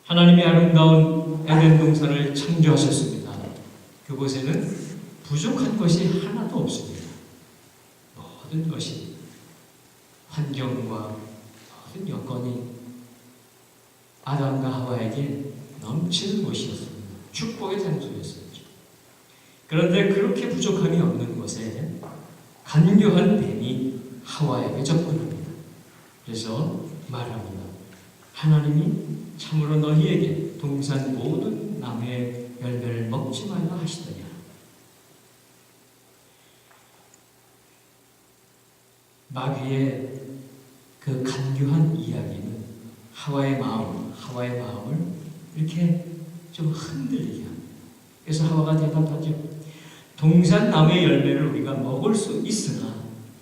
하나님이 아름다운 에덴 동산을 창조하셨습니다. 그곳에는 부족한 것이 하나도 없습니다. 모든 것이, 환경과 모든 여건이 아담과 하와에게 넘치는 곳이었습니다. 축복의 장소였었죠. 그런데 그렇게 부족함이 없는 곳에 간교한 뱀이 하와에게 접근합니다. 그래서 말합니다. 하나님이 참으로 너희에게 동산 모든 나무의 열매를 먹지 말라 하시더냐. 마귀의 그 간교한 이야기는 하와의 마음을 이렇게 좀 흔들리게 합니다. 그래서 하와가 대답하죠. 동산 나무의 열매를 우리가 먹을 수 있으나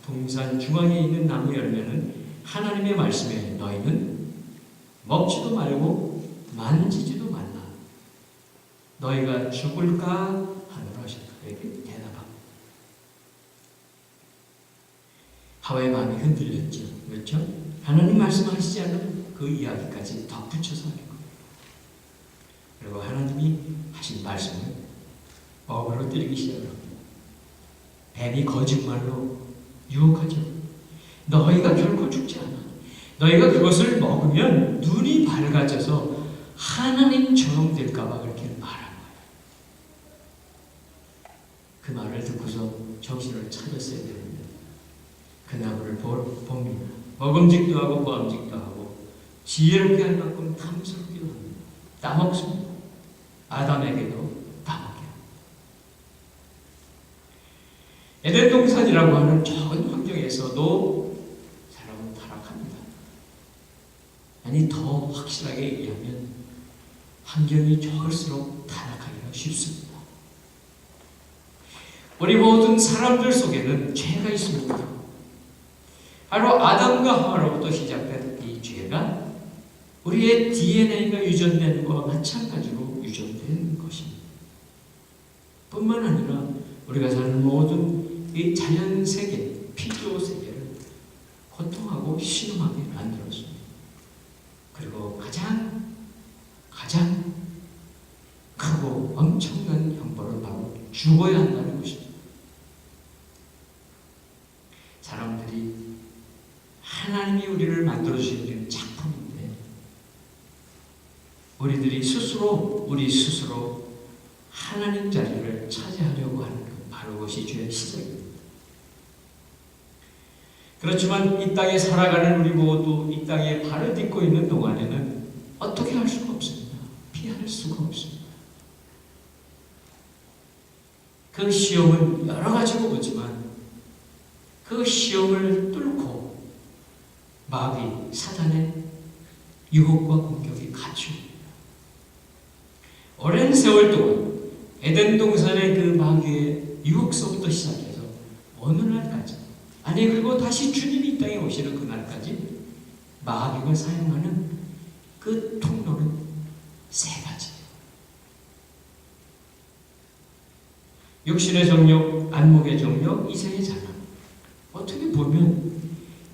동산 중앙에 있는 나무 열매는 하나님의 말씀에 너희는 먹지도 말고 만지지도 말라. 너희가 죽을까 하노라 하셨다. 이렇게 대답합니다. 하와의 마음이 흔들렸죠. 그렇죠? 하나님 말씀하시지 않은 그 이야기까지 덧붙여서 하는 거예요. 그리고 하나님이 하신 말씀을 어그로 때리기 시작합니다. 뱀이 거짓말로 유혹하죠. 너희가 결코 죽지 않아. 너희가 그것을 먹으면 눈이 밝아져서 하나님처럼 될까봐 그렇게 말한 거예요. 그 말을 듣고서 정신을 차렸어야 되는데 그 나무를 봅니다. 먹음직도 하고 보암직도 하고 지혜롭게 할 만큼 탐스럽기도 합니다. 따먹습니다. 아담에게도 따먹게. 에덴 동산이라고 하는 좋은 환경에서도 사람은 타락합니다. 아니 더 확실하게 얘기하면 환경이 좋을수록 타락하기가 쉽습니다. 우리 모든 사람들 속에는 죄가 있습니다. 바로 아담과 하와로부터 시작된 이 죄가 우리의 DNA가 유전되는 것과 마찬가지로 유전된 것입니다. 뿐만 아니라 우리가 사는 모든 이 자연세계, 피조세계를 고통하고 신음하게 만들었습니다. 그리고 가장 크고 엄청난 형벌은 바로 죽어야 한다는 것입니다. 사람들이 하나님이 우리를 만들어주신 작품인데 우리 스스로 하나님 자리를 차지하려고 하는 것, 바로 그것이 죄의 시작입니다. 그렇지만 이 땅에 살아가는 우리 모두 이 땅에 발을 딛고 있는 동안에는 어떻게 할 수가 없습니다. 피할 수가 없습니다. 그 시험은 여러 가지로 보지만 그 시험을 뚫고 마귀, 사단의 유혹과 공격이 갇힙니다. 오랜 세월 동안 에덴 동산의 그 마귀의 유혹서부터 시작해서 어느 날까지, 아니 그리고 다시 주님이 이 땅에 오시는 그날까지 마귀가 사용하는 그 통로는 세 가지예요. 육신의 정욕, 안목의 정욕, 이생의 잔함. 어떻게 보면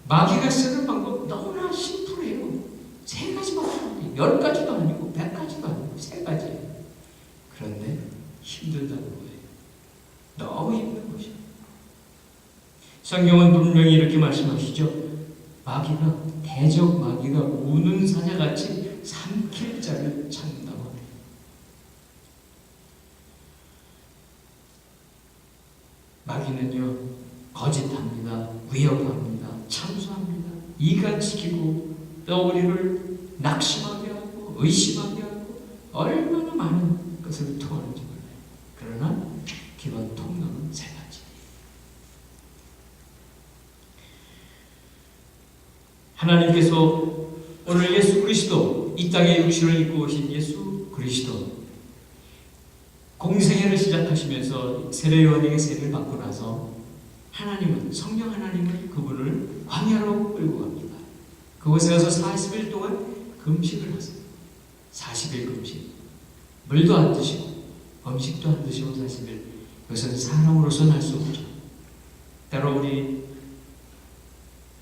마귀가 쓰는 방법 너무나 심플해요. 세 가지밖에 아니에요. 10가지도 아니고 100가지도 아니고 세 가지예요. 그런데 힘들다는 거예요. 너무 힘든 것이에요. 성경은 분명히 이렇게 말씀하시죠. 대적 마귀가 우는 사자같이 삼킬 자를 찾는다고 합니다. 마귀는요, 거짓합니다. 위협합니다. 참소합니다. 이간시키고 또 우리를 낙심하게 하고 의심하게 하고 얼마나 많은 것을 통하는지 몰라요. 그러나 기본 통로는 세 가지. 하나님께서 오늘 예수 그리스도, 이 땅에 육신을 입고 오신 예수 그리스도 공생애를 시작하시면서 세례요한에게 세례를 받고 나서 성령 하나님은 그분을 광야로 끌고 갑니다. 그곳에 가서 40일 동안 금식을 하세요. 40일 금식. 물도 안 드시고 음식도 안 드시고 40일. 그것은 사람으로서는 할 수 없죠. 때로 우리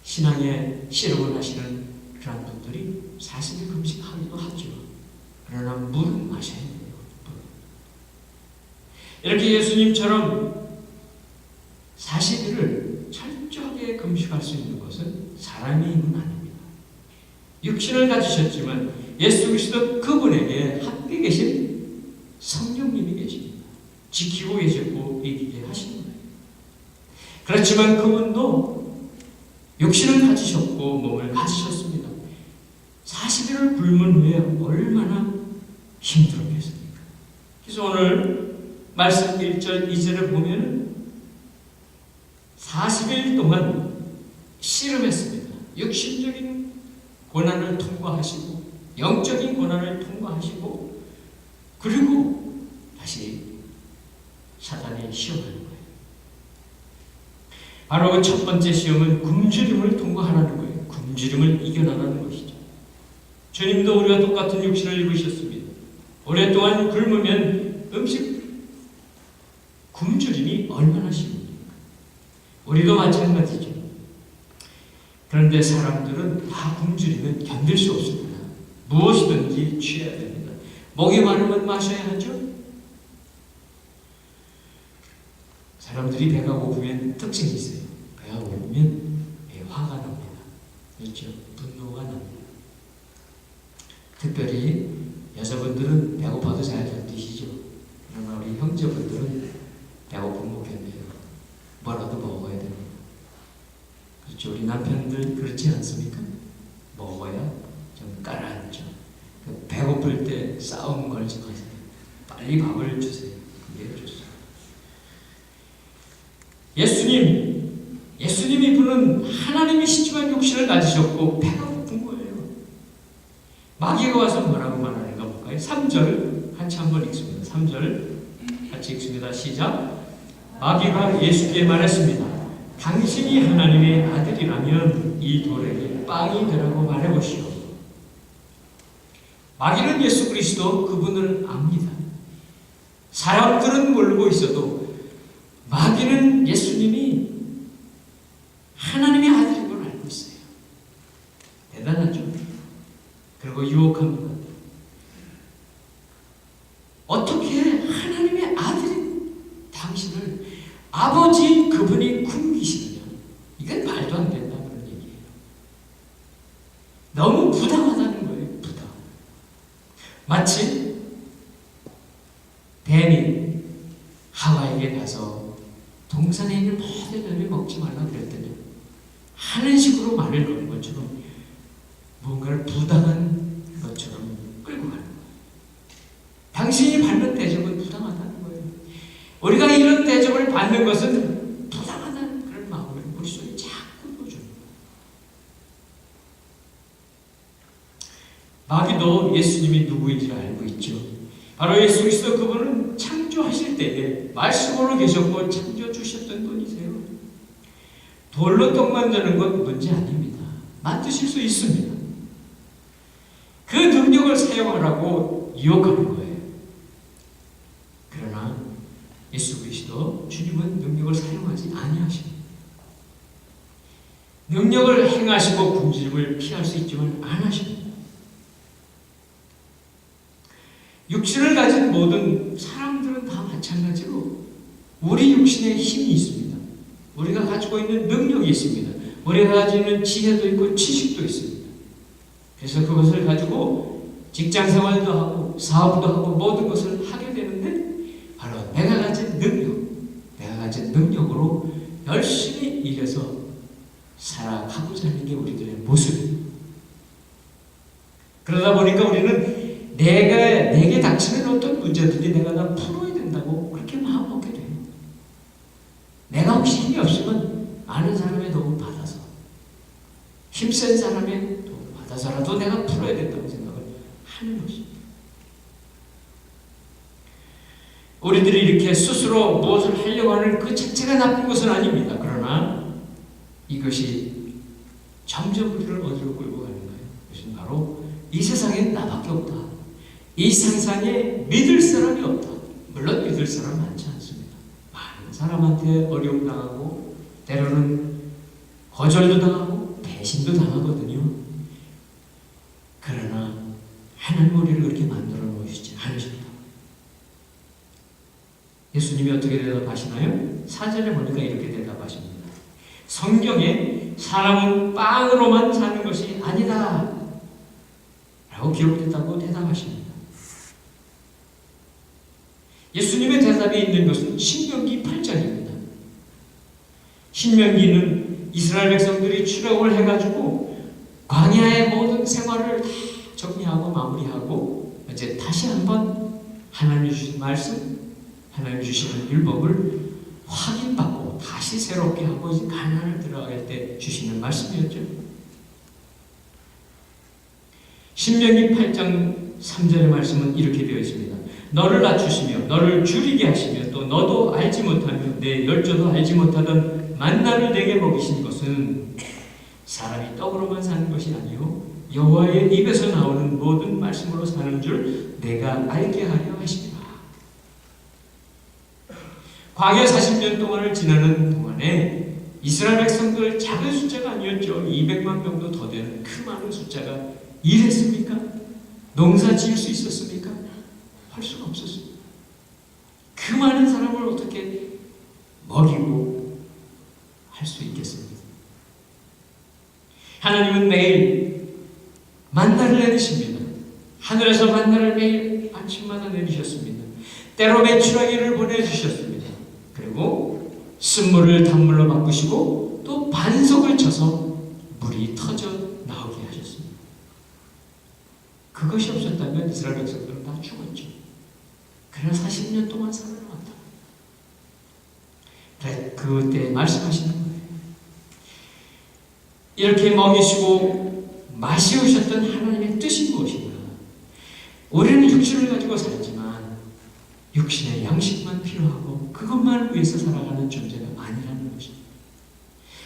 신앙에 실험을 하시는 그런 분들이 40일 금식하기도 하죠. 이렇게 예수님처럼 40일을 철저하게 금식할 수 있는 것은 사람의 힘은 아닙니다. 육신을 가지셨지만 예수 그리스도 그분에게 함께 계신 성령님이 계십니다. 지키고 계셨고 이기게 하시는 거예요. 그렇지만 그분도 육신을 가지셨고 몸을 가지셨습니다. 40일을 굶은 후에 얼마나 힘들었겠습니까? 그래서 오늘 말씀 1절 2절을 보면 40일 동안 씨름했습니다. 육신적인 고난을 통과하시고 영적인 고난을 통과하시고 그리고 다시 사단이 시험하는 거예요. 바로 그 첫 번째 시험은 굶주림을 통과하라는 거예요. 굶주림을 이겨나가는 것이죠. 주님도 우리와 똑같은 육신을 입으셨습니다. 오랫동안 굶으면 굶주림이 얼마나 쉬웁니까? 우리도 마찬가지죠. 그런데 사람들은 다 굶주리면 견딜 수 없습니다. 무엇이든지 취해야 됩니다. 목이 마르면 마셔야 하죠. 사람들이 배가 고프면 특징이 있어요. 배가 고프면 화가 납니다. 그렇죠? 분노가 납니다. 특별히 여자분들은 배고파도 잘 견디시죠. 그러나 우리 형제분들은 배고프면 못 견뎌요. 뭐라도 먹어야 됩니다. 그렇죠? 우리 남편들 그렇지 않습니까? 먹어야 좀 가라앉죠. 배고플 때 싸움 걸지 마세요. 빨리 밥을 주세요. 그게 좋습니다. 예수님이 분은 하나님이시지만 육신을 가지셨고 배가 고픈 거예요. 마귀가 와서 뭐라고 말하는가 볼까요? 3절 같이 한번 읽습니다. 3절 같이 읽습니다. 시작. 마귀가 예수께 말했습니다. 당신이 하나님의 아들이라면 이 돌에게 빵이 되라고 말해보시오. 마귀는 예수 그리스도 그분을 압니다. 사람들은 모르고 있어도 마귀는 예수님이 하나님의 아들인 걸 알고 있어요. 대단하죠? 그리고 유혹합니다. 어떻게 하나님의 아들인 당신을 아버지 그분이 굶기시느냐? 이건 말도 안 된다 그런 얘기예요. 너무 부당하다는 거예요. 부당. 마치 뱀이 하와에게 가서 동산에 있는 모든 열매 먹지 말라 그랬더니 하는 식으로 말을 거는 것처럼 뭔가를 부당한 것처럼 끌고 가는 거예요. 당신이 받는 대접은 부당하다는 거예요. 우리가 이런 대접을 받는 것은 부당하다는 그런 마음을 머릿속에 자꾸 넣어주는 거예요. 마귀도 예수님이 누구인지를 알고 있죠. 바로 예수 그리스도 그분은 창조하실 때에 말씀으로 계셨고 창조 주셨던 분이세요. 돌로 떡 만드는 건 문제 아닙니다. 만드실 수 있습니다. 그 능력을 사용하라고 유혹하는 거예요. 그러나 예수 그리스도 주님은 능력을 사용하지 아니하십니다. 능력을 행하시고 굶주림을 피할 수 있지만 안 하십니다. 육신을 가진 모든 사람들은 다 마찬가지로 우리 육신에 힘이 있습니다. 우리가 가지고 있는 능력이 있습니다. 우리가 가지고 있는 지혜도 있고 지식도 있습니다. 그래서 그것을 가지고 직장생활도 하고 사업도 하고 모든 것을 하게 되는데 바로 내가 가진 능력으로 열심히 일해서 살아가고자 하는 게 우리들의 모습입니다. 그러다 보니까 우리는 내게 닥치는 어떤 문제든지 내가 다 풀어야 된다고 그렇게 마음 먹게 돼요. 내가 혹시 힘이 없으면 아는 사람의 도움을 받아서 힘센 사람의 도움을 받아서라도 내가 풀어야 된다고 생각을 하는 것입니다. 우리들이 이렇게 스스로 무엇을 하려고 하는 그 자체가 나쁜 것은 아닙니다. 그러나 이것이 점점 우리를 어디로 끌고 가는 거예요? 그것은 바로 이 세상에 나밖에 없다. 이 세상에 믿을 사람이 없다. 물론 믿을 사람 많지 않습니다. 많은 사람한테 어려움 당하고 때로는 거절도 당하고 배신도 당하거든요. 그러나 하나님 우리를 그렇게 만들어 놓으시지 않으셨다. 예수님이 어떻게 대답하시나요? 4절에 보니까 이렇게 대답하십니다. 성경에 사람은 빵으로만 사는 것이 아니다 라고 기록됐다고 대답하십니다. 예수님의 대답이 있는 것은 신명기 8장입니다. 신명기는 이스라엘 백성들이 출애굽을 해가지고 광야의 모든 생활을 다 정리하고 마무리하고 이제 다시 한번 하나님 주신 말씀, 하나님 주시는 율법을 확인받고 다시 새롭게 하고 이제 가나안을 들어갈 때 주시는 말씀이었죠. 신명기 8장 3절의 말씀은 이렇게 되어 있습니다. 너를 낮추시며 너를 줄이게 하시며 또 너도 알지 못하며 내 열조도 알지 못하던 만나를 내게 먹이신 것은 사람이 떡으로만 사는 것이 아니요 여호와의 입에서 나오는 모든 말씀으로 사는 줄 내가 알게 하려 하시니라. 광야 40년 동안을 지나는 동안에 이스라엘 백성들 작은 숫자가 아니었죠. 200만 명도 더 되는 그 많은 숫자가 일했습니까? 농사 지을 수 있었습니까? 할 수가 없었습니다. 그 많은 사람을 어떻게 먹이고 할 수 있겠습니까? 하나님은 매일 만나를 내리십니다. 하늘에서 만나를 매일 아침마다 내리셨습니다. 때로 메추라기를 보내주셨습니다. 그리고 쓴물을 단물로 바꾸시고 또 반석을 쳐서 물이 터져 나오게 하셨습니다. 그것이 없었다면 이스라엘 백성들은 다 죽었죠. 그러나 40년 동안 살아남았다. 그래, 그때 말씀하시는 거예요. 이렇게 먹이시고 마시우셨던 하나님의 뜻이 무엇인가? 우리는 육신을 가지고 살지만 육신의 양식만 필요하고 그것만 위해서 살아가는 존재가 아니라는 것입니다.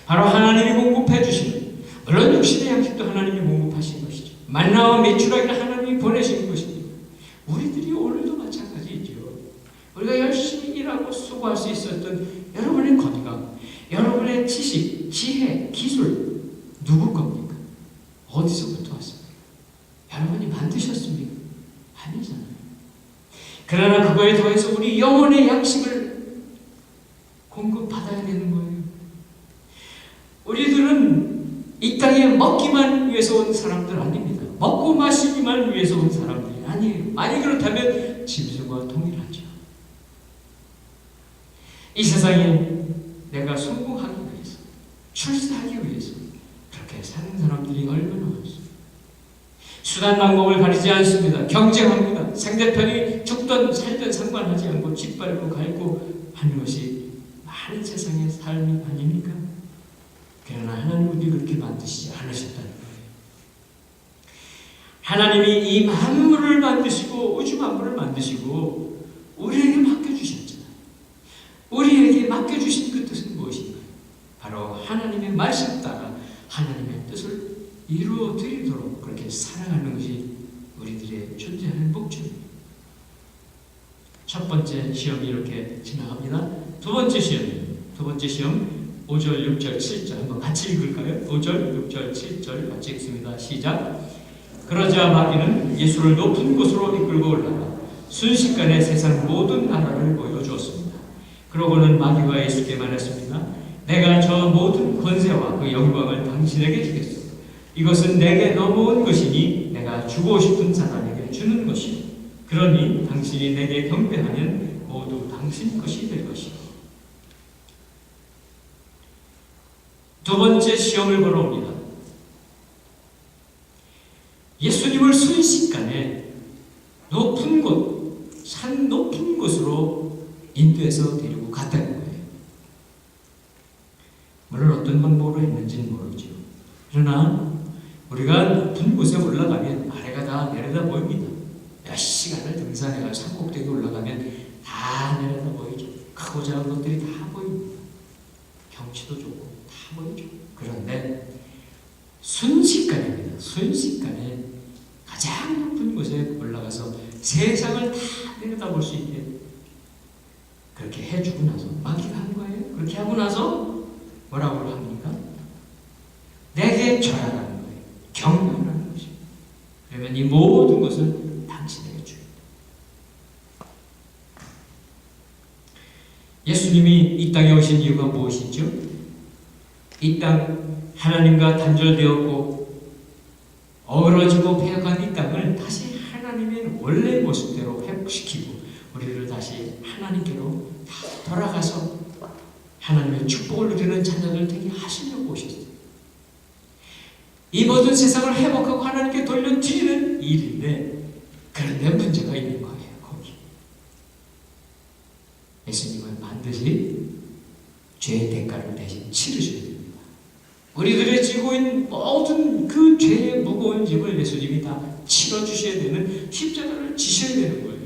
바로 하나님이 공급해 주시는, 물론 육신의 양식도 하나님이 공급하신 것이죠. 만나와 메추라기를 하나님이 보내신 것입니다. 우리들이 오늘도 마찬가지이죠. 우리가 열심히 일하고 수고할 수 있었던 여러분의 건강, 여러분의 지식, 지혜, 기술 누구 겁니까? 어디서부터 왔습니까? 여러분이 만드셨습니까? 아니잖아요. 그러나 그거에 더해서 우리 영혼의 양식을 공급받아야 되는 거예요. 우리들은 이 땅에 먹기만 위해서 온 사람들 아닙니다. 먹고 마시기만 위해서 온 사람들이 아니에요. 만약 그렇다면 짐승과 동일하죠. 이 세상에 내가 성공하기 위해서, 출세하기 위해서 그렇게 사는 사람들이 얼마나 많습니다. 수단 방법을 가리지 않습니다. 경쟁합니다. 상대편이 죽든 살든 상관하지 않고 짓밟고 갈고 하는 것이 많은 세상의 삶이 아닙니까? 그러나 하나님은 우리 그렇게 만드시지 않으셨다는 거예요. 하나님이 이 만물을 만드시고 우주 만물을 만드시고 우리에게 맡겨주셨잖아요. 우리에게 맡겨주신 그 뜻은 무엇인가요? 바로 하나님의 말씀 따라 하나님의 뜻을 이루어 드리도록 그렇게 살아가는 것이 우리들의 존재하는 목적입니다. 첫 번째 시험이 이렇게 지나갑니다. 두 번째 시험입니다. 두 번째 시험 5절, 6절, 7절 한번 같이 읽을까요? 5절, 6절, 7절 같이 읽습니다. 시작. 그러자 마귀는 예수를 높은 곳으로 이끌고 올라가 순식간에 세상 모든 나라를 보여주었습니다. 그러고는 마귀가 예수께 말했습니다. 내가 저 모든 권세와 그 영광을 당신에게 주겠소. 이것은 내게 넘어온 것이니 내가 주고 싶은 사람에게 주는 것이요. 그러니 당신이 내게 경배하면 모두 당신 것이 될 것이요. 두 번째 시험을 걸어옵니다. 예수님을 순식간에 높은 곳, 산 높은 곳으로 인도해서 데리고 갔다는 거예요. 물론 어떤 방법으로 했는지는 모르죠. 그러나 우리가 높은 곳에 올라가면 아래가 다 내려다 보입니다. 몇 시간을 등산해가 산꼭대기에 올라가면 다 내려다 보이죠. 크고 작은 것들이 다 보입니다. 경치도 좋고 다 보이죠. 그런데 순식간입니다. 순식간에 가장 높은 곳에 올라가서 세상을 다 내려다볼 수 있게 그렇게 해주고 나서 마귀가 한 거예요. 그렇게 하고 나서 뭐라고 합니까? 내게 절하라는 거예요. 경배하라는 것입니다. 그러면 이 모든 것을 당신에게 주겠다. 예수님이 이 땅에 오신 이유가 무엇이죠? 이 땅 하나님과 단절되었고 어그러지고 패역한 이 땅을 다시 하나님의 원래 모습대로 회복시키고 우리를 다시 하나님께로 돌아가서 하나님의 축복을 누리는 자녀들 되게 하시려고 오셨어요. 이 모든 세상을 회복하고 하나님께 돌려드리는 일인데, 그런데 문제가 있는 거예요. 거기 예수님은 반드시 죄의 대가를 대신 치르셔야 됩니다. 우리들이 지고 있는 모든 그 죄의 무거운 짐을 예수님이 다 치러주셔야 되는, 십자가를 지셔야 되는 거예요.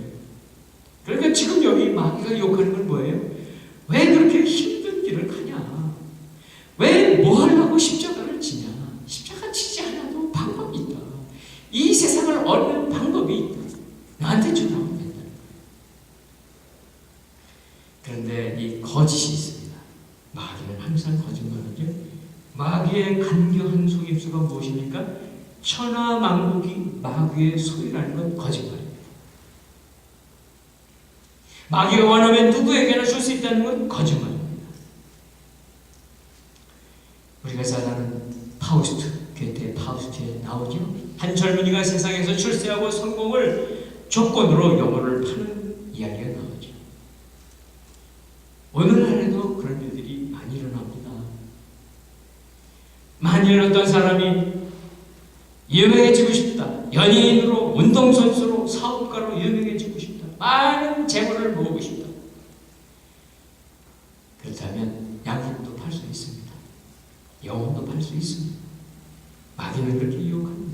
그러니까 지금 여기 마귀가 욕하는 건 뭐예요? 왜 그렇게 힘든 길을 가냐? 왜 뭐 하려고 십자가를 지냐? 십자가 지지 않아도 방법이 있다. 이 세상을 얻는 방법이 있다. 나한테 전하면 된다. 그런데 이 거짓이 있습니다. 마귀는 항상 거짓말하죠. 마귀의 간교한 속임수가 무엇입니까? 천하만국이 마귀의 소유라는 건 거짓말입니다. 마귀가 원하면 누구에게나 줄 수 있다는 건 거짓말입니다. 우리가 잘 아는 파우스트, 괴테의 파우스트에 나오죠. 한 젊은이가 세상에서 출세하고 성공을 조건으로 영혼을 파는 이야기가 나오죠. 오늘날에도 그런 일들이 많이 일어납니다. 만일 어떤 사람이 유명해지고 싶다, 연예인으로, 운동선수로, 사업가로 유명해지고 싶다, 많은 재물을 모으고 싶다, 그렇다면 양심도 팔 수 있습니다. 영혼도 팔 수 있습니다. 마귀는 그렇게 유혹합니다.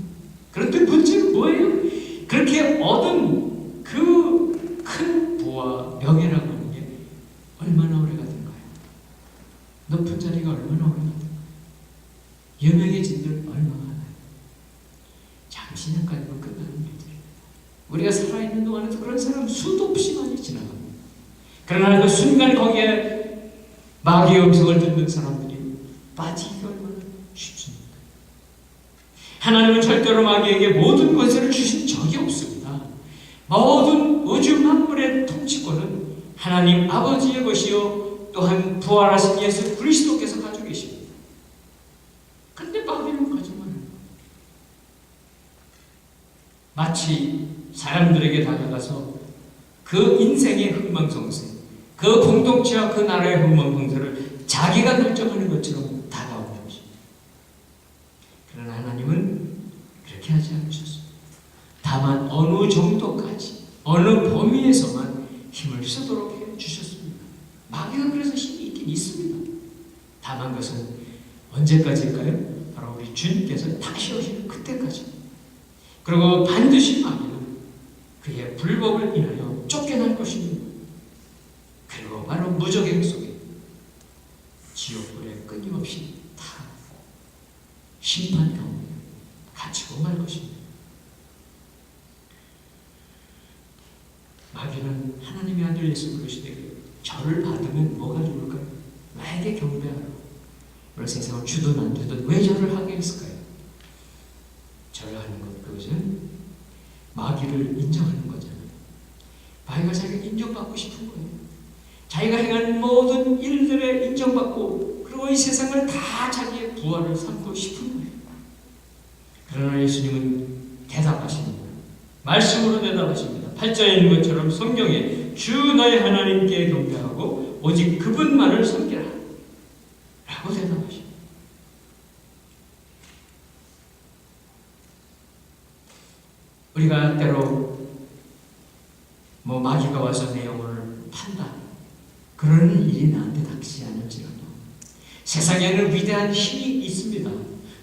그런데 문제는 뭐예요? 그렇게 얻은 그 큰 부와 명예라고 하는 게 얼마나 오래가 된가요? 높은 자리가 얼마나 오래가 된가요? 유명해진 들 얼마나 하나요? 잠시 잠깐이면 끝나는 일들입니다. 우리가 살아있는 동안에도 그런 사람 수도 없이 많이 지나갑니다. 그러나 그 순간 거기에 마귀의 음성을 듣는 사람들이 빠지기가 얼마나 쉽습니까? 하나님은 절대로 마귀에게 모든 권세를 주신 적이 없습니다. 모든 우주 만물의 통치권은 하나님 아버지의 것이요 또한 부활하신 예수 그리스도께서 가지고 계십니다. 그런데 마귀는 거짓말을 마치 사람들에게 다가가서 그 인생의 흥망성쇠, 그 공동체와 그 나라의 흥망성쇠를 자기가 결정하는 것처럼 다가오는 것입니다. 그러나 하나님은 그렇게 하지 않으셨습니다. 다만 어느 정도까지, 어느 범위에서만 힘을 쓰도록 해주셨습니다. 마귀가 그래서 힘이 있긴 있습니다. 다만 그것은 언제까지일까요? 바로 우리 주님께서 다시 오시는 그때까지. 그리고 반드시 마귀는 그의 불법을 인하여 쫓겨날 것입니다. 그리고 바로 무적행 속에 지옥불에 끊임없이 다 심판 가운데 갇히고 말 것입니다. 마귀는 하나님의 아들 예수 그리스도에게 절을 받으면 뭐가 좋을까요? 나에게 경배하라. 오늘 세상은 주든 안 주든 왜 절을 하게 했을까요? 절하는 것, 그것은 마귀를 인정하는 거잖아요. 마귀가 자기가 인정받고 싶은 거예요. 자기가 행한 모든 일들에 인정받고, 그리고 이 세상을 다 자기의 부활을 삼고 싶은 거예요. 그러나 예수님은 대답하십니다. 말씀으로 대답하십니다. 8절에 있는 것처럼 성경에 주 너의 하나님께 경배하고 오직 그분만을 섬기라 라고 대답하십니다. 우리가 때로 마귀가 와서 내 영혼을 판다, 그런 일이 나한테 닥치지 않을지라도 세상에는 위대한 힘이 있습니다.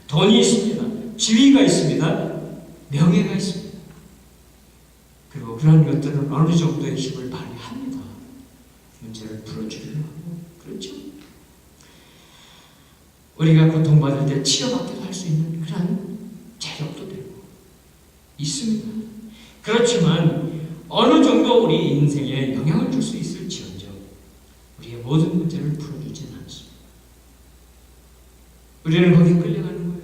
돈이 있습니다. 지위가 있습니다. 명예가 있습니다. 그리고 그런 것들은 어느 정도의 힘을 발휘합니다. 문제를 풀어주기도 하고, 그렇죠? 우리가 고통받을 때 치료받기도 할 수 있는 그런 재력도 되고 있습니다. 그렇지만 어느 정도 우리 인생에 영향을 줄 수 있을지언정 우리의 모든 문제를 풀어주지는 않습니다. 우리는 거기에 끌려가는 거예요.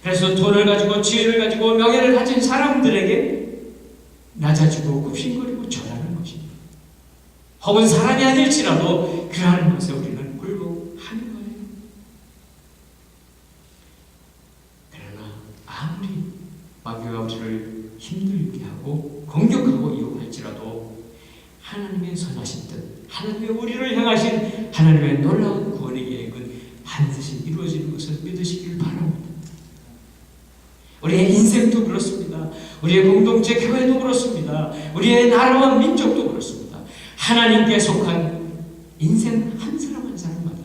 그래서 돈을 가지고 지혜를 가지고 명예를 가진 사람들에게 낮아지고 굽신거리고 절하는 것입니다. 혹은 사람이 아닐지라도 그러한 것에 우리는 굴복하는 거예요. 그러나 아무리 마귀가 우리를 힘들게 하고 공격하고 유혹할지라도 하나님의 선하신 뜻, 하나님의 우리를 향하신 하나님의 놀라운 구원의 계획은 반드시 이루어지는 것을 믿으시길 바랍니다. 우리의 인생도 그렇습니다. 우리의 공동체 교회도 그렇습니다. 우리의 나라와 민족도 그렇습니다. 하나님께 속한 인생 한 사람 한 사람마다,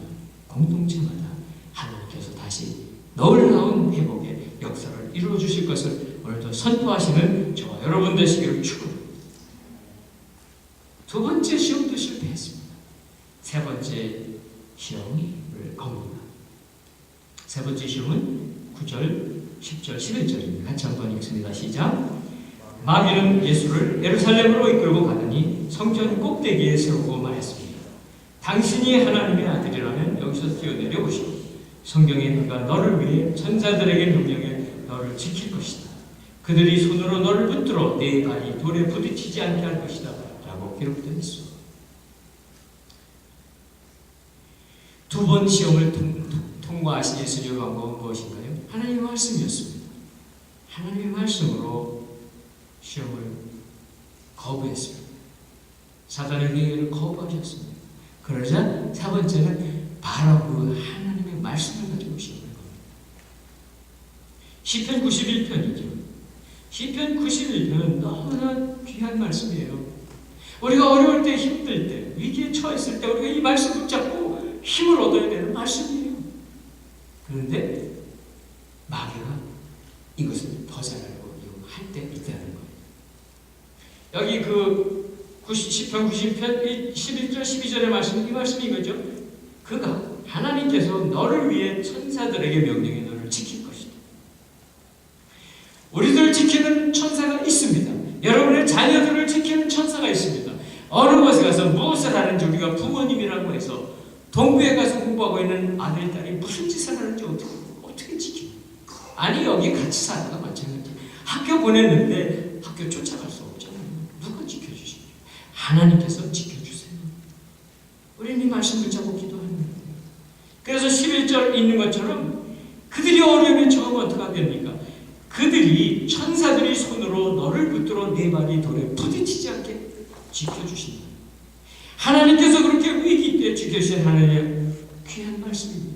공동체마다 하나님께서 다시 놀라운 회복의 역사를 이루어 주실 것을 오늘도 선포하시는 저와 여러분 되시기를 축원합니다. 두 번째 시험도 실패했습니다. 세 번째 시험을 겁니다. 세 번째 시험은 9절, 10절, 11절입니다. 같이 한번 읽습니다. 시작. 마귀는 예수를 예루살렘으로 이끌고 가더니 성전 꼭대기에 세우고 말했습니다. 당신이 하나님의 아들이라면 여기서 뛰어내려 보시오. 성경에 네가 너를 위해 천사들에게 명령해 너를 지킬 것이다. 그들이 손으로 너를 붙들어 네 발이 돌에 부딪히지 않게 할 것이다 라고 기록되어 있어. 두 번 시험을 통과하신 예수님의 방법은 무엇인가요? 하나님의 말씀이었습니다. 하나님의 말씀으로 시험을 거부했습니다. 사단의 계획을 거부하셨습니다. 그러자 세 번째는 바로 그 하나님의 말씀을 가지고 시험을 겁니다. 시편 91편이죠. 시편 91편은 너무나 귀한 말씀이에요. 우리가 어려울 때, 힘들 때, 위기에 처했을 때 우리가 이 말씀 붙잡고 힘을 얻어야 되는 말씀이에요. 그런데 마귀가 이것을 벗어나려고 할 때 있다는 거예요. 여기 그 시편 90편 11절 12절의 말씀, 이 말씀이 이거죠. 그가 하나님께서 너를 위해 천사들에게 명령해 너를 지킬 것이다. 우리들을 지키는 천사가 있습니다. 여러분의 자녀들을 지키는 천사가 있습니다. 어느 곳에 가서 무엇을 하는지 우리가 부모님이라고 해서 동부에 가서 공부하고 있는 아들, 딸이 무슨 짓을 하는지 어떻게 지키냐. 아니 여기 같이 살다가 마찬가지. 학교 보냈는데 학교 쫓아갈 수 없잖아요. 누가 지켜주시냐. 하나님께서 지켜주세요. 우리는 이 말씀 붙잡고 기도하는 거예요. 그래서 11절 있는 것처럼 그들이 어려움에 처하면 어떻게 됩니까? 그들이 천사들이 손으로 너를 붙들어 네 발이 돌에 부딪히지 않게 지켜주신다. 하나님께서 그렇게 위기 때 지켜주신 하나님의 귀한 말씀입니다.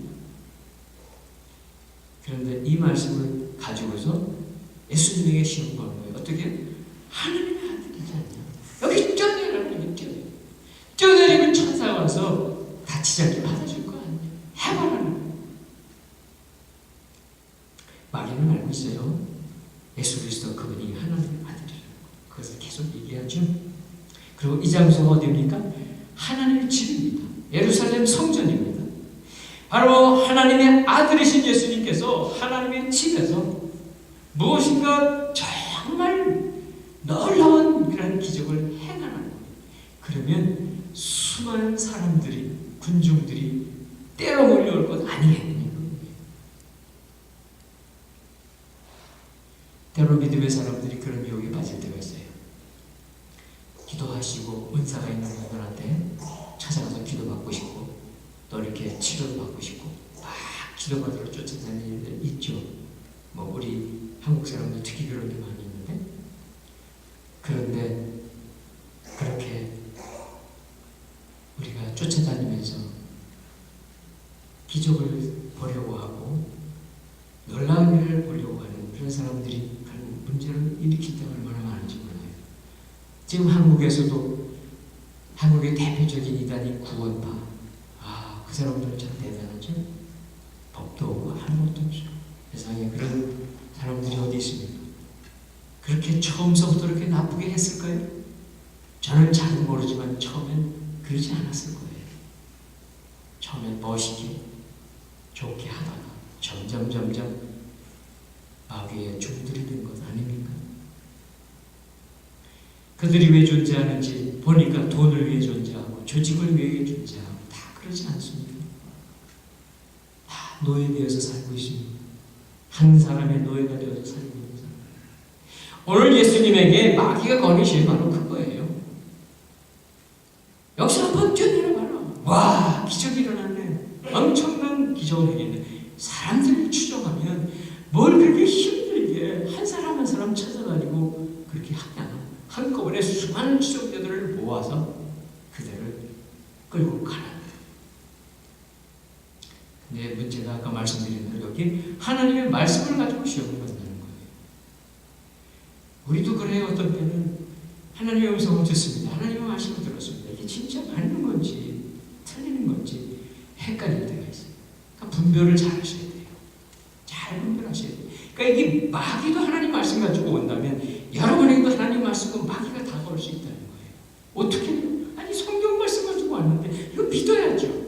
그런데 이 말씀을 가지고서 예수님에게 시험 거는 거예요. 어떻게? 하나님의 아들이지 않냐. 여기 뛰어내라는 얘기 뛰어내려. 뛰어내리면 천사가 와서 다치지 않게 받아줄 거 아니야. 해보라는 거예요. 마귀는 알고 있어요. 예수 그리스도 그분이 하나님의 아들이라는 거. 그것을 계속 얘기하죠. 그리고 이 장소가 어디입니까? 하나님의 집입니다. 예루살렘 성전입니다. 바로 하나님의 아들이신 예수님께서 하나님의 집에서 무엇인가 정말 놀라운 그런 기적을 행하는 거예요. 그러면 수많은 사람들이, 군중들이 때로 몰려올 것 아니겠느냐. 때로 믿음의 사람들이 그런 유혹에 빠질 때가 있어요. 기도하시고 은사가 있는 분들한테 찾아가서 기도받고 싶고 또 이렇게 치료도 받고 싶고 막 기도받으러 쫓아다니는 일들 있죠. 뭐 우리 한국 사람들 특히 그런 게 많이 있는데, 그런데 그렇게 우리가 쫓아다니면서 기적을 보려고 하고 놀라운 일을 보려고 하는 그런 사람들이 그런 문제를 일으킬 때가 얼마나 많은지 몰라요. 지금 한국에서도 한국의 대표적인 이단이 구원파. 그 사람들은 참 대단하죠. 법도 없고 아무것도 없죠. 세상에 그런 사람들이 어디 있습니까? 그렇게 처음서부터 그렇게 나쁘게 했을까요? 저는 잘은 모르지만 처음엔 그러지 않았을 거예요. 처음엔 멋있게 좋게 하다가 점점 마귀의 종들이 된 것 아닙니까? 그들이 왜 존재하는지 보니까 돈을 위해 존재하고 조직을 위해 존재하고 다 그러지 않습니다. 다 노예되어서 살고 있습니다. 한 사람의 노예가 되어서 살고 있는 사람. 오늘 예수님에게 마귀가 거는 시험이 바로 그거예요. 역시 한번 뛰어내려봐라. 와, 추정을 하겠네. 사람들을 추정하면 뭘 그렇게 힘들게 한 사람 한 사람 찾아다니고 그렇게 하냐. 한꺼번에 수많은 추정자들을 모아서 그들을 끌고 가라. 근데 문제가 아까 말씀드린 대로 여기 하나님의 말씀을 가지고 시험을 받는다는 거예요. 우리도 그래요. 어떤 때는 하나님의 음성을 듣습니다. 하나님의 말씀을 들었습니다. 이게 진짜 맞는 건지 틀리는 건지 헷갈릴 때가 있어요. 그러니까 분별을 잘 하셔야 돼요. 잘 분별하셔야 돼요. 그러니까 이게 마귀도 하나님 말씀 가지고 온다면 여러분에게도 하나님 말씀과 마귀가 다가올 수 있다는 거예요. 어떻게? 아니 성경 말씀 가지고 왔는데 이거 믿어야죠.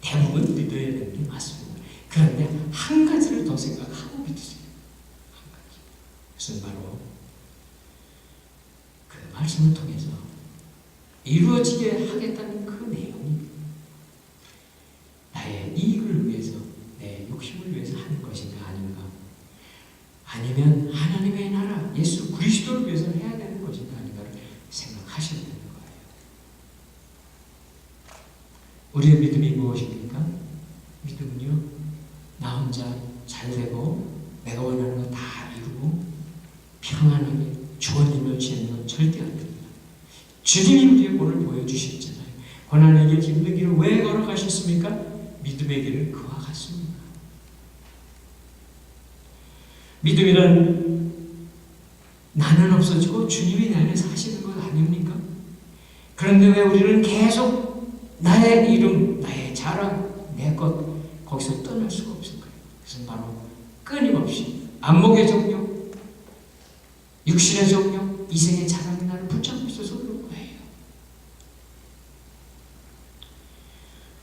대부분 믿어야 되는 게 맞습니다. 그런데 한 가지를 더 생각하고 믿으세요. 한 가지. 그것은 바로 그 말씀을 통해서 이루어지게 하겠다는 그 내용이 나의 이익을 위해서, 내 욕심을 위해서 하는 것인가 아닌가, 아니면 하나님의 나라 예수 그리스도를 위해서 해야 되는 것인가 아닌가를 생각하셔야 되는 거예요. 우리의 믿음이 무엇입니까? 믿음은요, 나 혼자 잘 되고 내가 원하는 거 다 이루고 평안하게 좋은 일을 취하는 건 절대 안 됩니다. 주님이 우리의 본을 보여주셨잖아요. 고난의 길 힘든 길을 왜 걸어가셨습니까? 믿음의 길은 그와 같습니다. 믿음이란 나는 없어지고 주님이 내 안에 사시는 것 아닙니까? 그런데 왜 우리는 계속 나의 이름, 나의 자랑, 내 것 거기서 떠날 수가 없을까요? 그것은 바로 끊임없이 안목의 정욕, 육신의 정욕, 이생의 자랑이 나를 붙잡고 있어서 그런 거예요.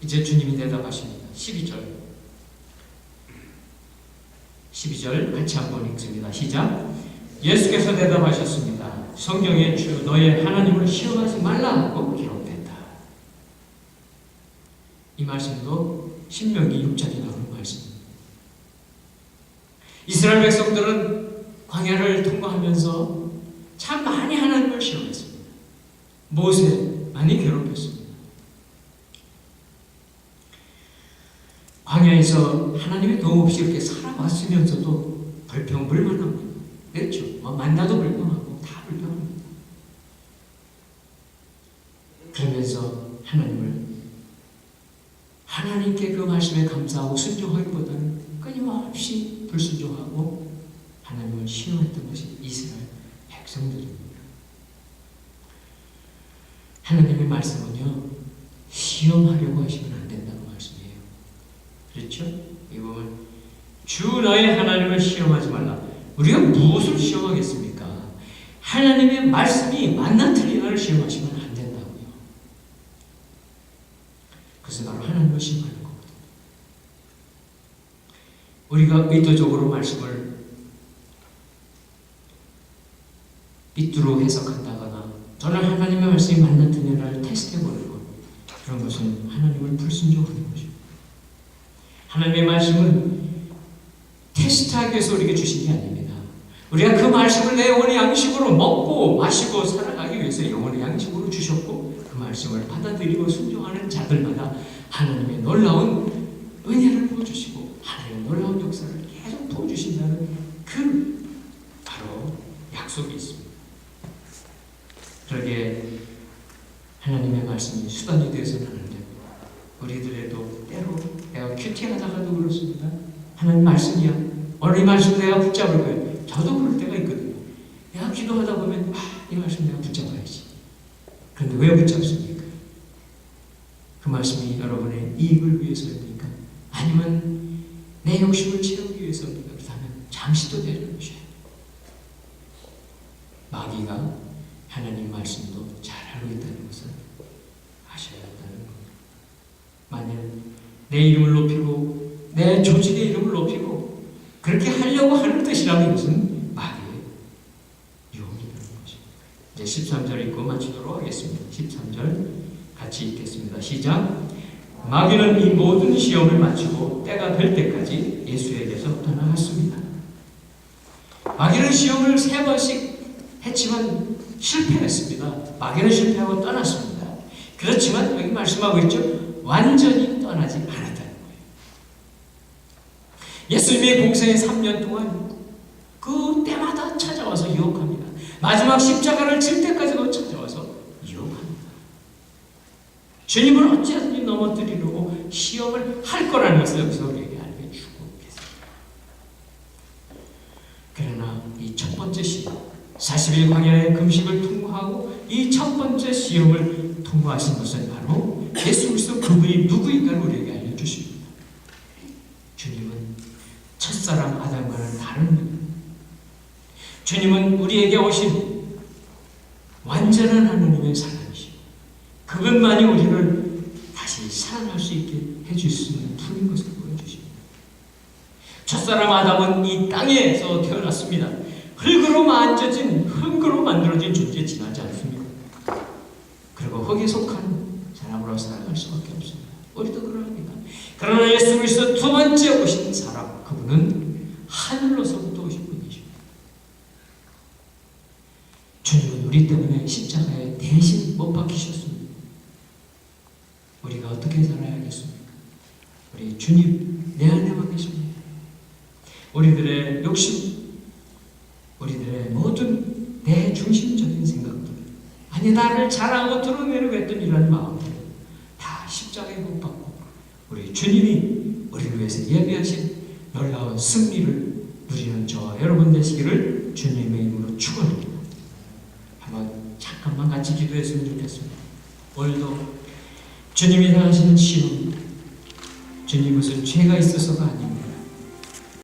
이제 주님이 대답하십니다. 12절 같이 한번 읽습니다. 시작. 예수께서 대답하셨습니다. 성경에 주 너의 하나님을 시험하지 말라고 기록됐다. 이 말씀도 신명기 6장에 나오는 말씀입니다. 이스라엘 백성들은 광야를 통과하면서 참 많이 하나님을 시험했습니다. 모세 많이 괴롭혔습니다. 광야에서 하나님의 도움 없이 이렇게 살아왔으면서도 불평 불만합니다. 그렇죠? 만나도 불평하고 다 불평합니다. 그러면서 하나님께 그 말씀에 감사하고 순종하기보다는 끊임없이 불순종하고 하나님을 시험했던 것이 이스라엘 백성들입니다. 하나님의 말씀은요, 시험하려고 하시면 안 된다는 말씀이에요. 그렇죠? 이 보면 주 너의 하나님을 시험하지 말라. 우리가 무엇을 시험하겠습니까? 하나님의 말씀이 맞나 틀리나를 시험하시면 안 된다고요. 그래서 바로 하나님을 시험하는 거거든요. 우리가 의도적으로 말씀을 삐뚤어 해석한다거나 저는 하나님의 말씀이 맞나 틀리나를 테스트해보는 것, 그런 것은 하나님을 불순종하는 것입니다. 하나님의 말씀은 테스트하기 위해서 우리에게 주신 게 아닙니다. 우리가 그 말씀을 내 영혼의 양식으로 먹고 마시고 살아가기 위해서 영혼의 양식으로 주셨고, 그 말씀을 받아들이고 순종하는 자들마다 하나님의 놀라운 은혜를 부어주시고 하나님의 놀라운 역사를 계속 부어주신다는 그 바로 약속이 있습니다. 그러게 하나님의 말씀이 수단이 되어서는 안 되고, 우리들에도 때로 내가 큐티하다가도 그렇습니다. 하나님 말씀이야. 오늘 이 말씀 내가 붙잡을 거예요. 저도 그럴 때가 있거든요. 내가 기도하다 보면 이 말씀 내가 붙잡아야지. 그런데 왜 붙잡습니까? 그 말씀이 여러분의 이익을 위해서입니까? 아니면 내 욕심을 채우기 위해서입니까? 그렇다면 잠시도 되는 것이에요. 마귀가 하나님 말씀도 잘 알고 있다는 것을 아셔야 한다는 겁니다. 만약 내 이름을 높이고 내 조직의 이름을 높이고 그렇게 하려고 하는 뜻이라면 이것은 마귀의 유혹이라는 것입니다. 이제 13절 읽고 마치도록 하겠습니다. 13절 같이 읽겠습니다. 시작. 마귀는 이 모든 시험을 마치고 때가 될 때까지 예수에게서 떠나갔습니다. 마귀는 시험을 3번씩 했지만 실패했습니다. 마귀는 실패하고 떠났습니다. 그렇지만 여기 말씀하고 있죠. 완전히 떠나지 않았다는 거예요. 예수님의 공생의 3년 동안 그 때마다 찾아와서 유혹합니다. 마지막 십자가를 질 때까지도 찾아와서 유혹합니다. 주님을 어찌하든지 넘어뜨리려고 시험을 할 거라는 것을 여기서 우리에게 알게 주고 계십니다. 그러나 이 첫 번째 시험, 40일 광야의 금식을 통과하고 이 첫 번째 시험을 통과하신 것은 바로 예수 그리스도 그분이 누구인가를 우리에게 알려주십니다. 주님은 첫사람 아담과는 다른 분입니다. 주님은 우리에게 오신 완전한 하나님의 사랑이시고 그분만이 우리를 다시 살아날 수 있게 해줄 수 있는 분인 것을 보여주십니다. 첫사람 아담은 이 땅에서 태어났습니다. 흙으로 만들어진 존재 지나지 않습니다. 그리고 흙에 속한 사람으로 살아갈 수밖에 없습니다. 우리도 그러합니다. 그러나 예수 그리스도 두 번째 오신 사람, 그분은 하늘로서부터 오신 분이십니다. 주님은 우리 때문에 십자가에 대신 못 박히셨습니다. 우리가 어떻게 살아야겠습니까? 우리 주님 내 안에만 계십니다. 우리들의 욕심, 우리들의 모든 내 중심적인 생각들, 아니 나를 잘하고 드러내려고 했던 이런 마음들 다 십자가에 못 박고 우리 주님이 우리를 위해서 예비하신 놀라운 승리를 누리는 저와 여러분 되시기를 주님의 이름으로 축원합니다. 한번 잠깐만 같이 기도했으면 좋겠습니다. 오늘도 주님이 당하시는 시험, 주님 무슨 죄가 있어서가 아닙니다.